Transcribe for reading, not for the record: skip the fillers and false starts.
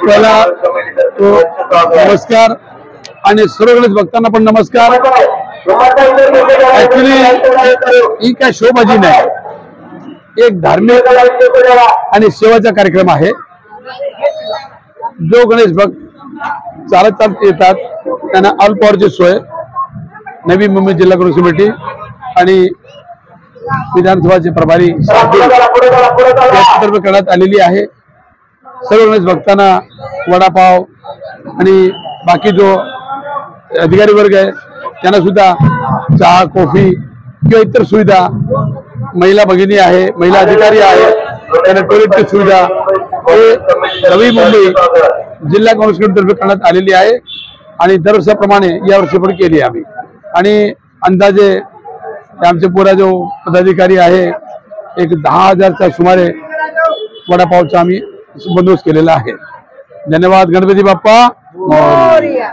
पहिला तो नमस्कार आणि सर्व गणेश भक्तांना पण नमस्कार। ऍक्च्युली ही काय शोबाजी नाही, एक धार्मिक आणि सेवाचा कार्यक्रम आहे। जो गणेश भक्त चालत येतात त्यांना ऑल पॉवरची सोय नवी मुंबई जिल्हा काँग्रेस कमिटी आणि विधानसभाचे प्रभारी यातर्फे करण्यात आलेली आहे। सर्व गणेश भक्तांना वडापाव आणि बाकी जो अधिकारी वर्ग आहे त्यांना सुद्धा चहा कॉफी किंवा इतर सुविधा, महिला भगिनी आहे, महिला अधिकारी आहे त्यांना टॉयलेटची सुविधा नवी मुंबई जिल्हा काँग्रेस कमिटीतर्फे करण्यात आलेली आहे आणि दरवर्षाप्रमाणे यावर्षी पण केली आम्ही। आणि अंदाजे आमचे पुरा जो पदाधिकारी आहे एक 10,000च्या सुमारे वडापावचा आम्ही बंदोबस्त केलेला आहे। धन्यवाद। गणपती बाप्पा मोरया।